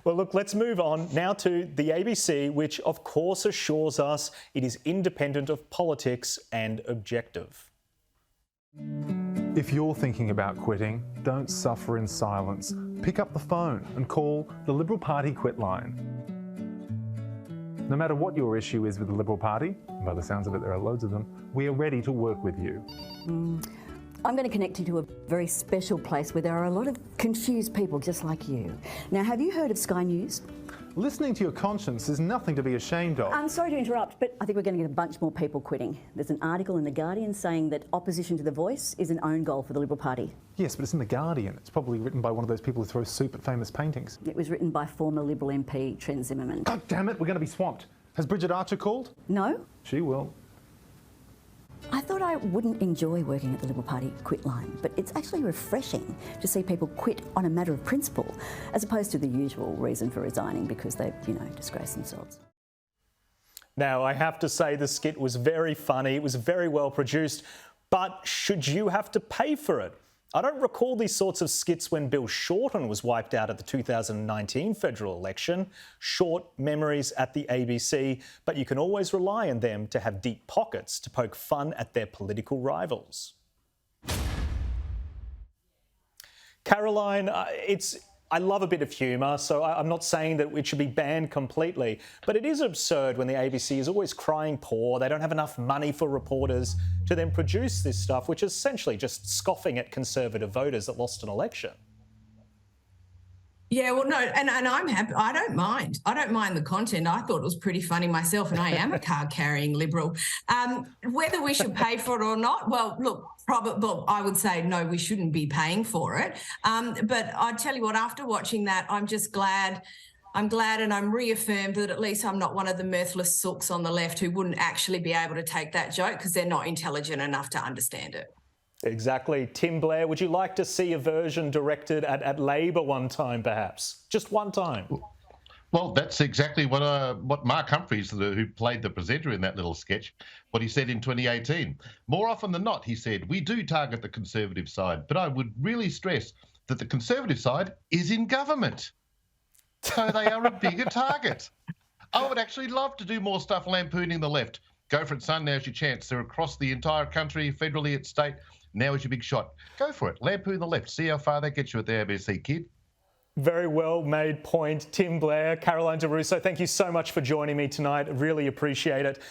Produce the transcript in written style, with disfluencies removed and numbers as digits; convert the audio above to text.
Well, look, let's move on now to the ABC, which of course assures us it is independent of politics and objective. If you're thinking about quitting, don't suffer in silence. Pick up the phone and call the Liberal Party Quit line. No matter what your issue is with the Liberal Party, and by the sounds of it there are loads of them, we are ready to work with you. I'm going to connect you to a very special place where there are a lot of confused people just like you. Now, have you heard of Sky News? Listening to your conscience is nothing to be ashamed of. I'm sorry to interrupt, but I think we're going to get a bunch more people quitting. There's an article in The Guardian saying that opposition to The Voice is an own goal for the Liberal Party. Yes, but it's in The Guardian. It's probably written by one of those people who throw soup at famous paintings. It was written by former Liberal MP Trent Zimmerman. God damn it, we're going to be swamped. Has Bridget Archer called? No? She will. I thought I wouldn't enjoy working at the Liberal Party Quit line, but it's actually refreshing to see people quit on a matter of principle, as opposed to the usual reason for resigning because they've, disgraced themselves. Now, I have to say the skit was very funny, it was very well produced, but should you have to pay for it? I don't recall these sorts of skits when Bill Houghton was wiped out at the 2019 federal election. Short memories at the ABC, but you can always rely on them to have deep pockets to poke fun at their political rivals. Caroline, I love a bit of humour, so I'm not saying that it should be banned completely, but it is absurd when the ABC is always crying poor, they don't have enough money for reporters to then produce this stuff, which is essentially just scoffing at Conservative voters that lost an election. Yeah, well, no, and I'm happy. I don't mind. I don't mind the content. I thought it was pretty funny myself, and I am a card-carrying Liberal. Whether we should pay for it or not, well, look, I would say no, we shouldn't be paying for it. But I tell you what, after watching that, I'm just glad. I'm glad and I'm reaffirmed that at least I'm not one of the merciless sooks on the left who wouldn't actually be able to take that joke because they're not intelligent enough to understand it. Exactly. Tim Blair, would you like to see a version directed at Labor one time, perhaps? Just one time? Well, that's exactly what Mark Humphries, who played the presenter in that little sketch, what he said in 2018. More often than not, he said, we do target the Conservative side, but I would really stress that the Conservative side is in government. So they are a bigger target. I would actually love to do more stuff lampooning the left. Go for it, son. Now's your chance. They're across the entire country, federally, at state. Now is your big shot. Go for it. Lampoon the left. See how far that gets you at the ABC, kid. Very well made point. Tim Blair, Caroline Di Russo, thank you so much for joining me tonight. Really appreciate it.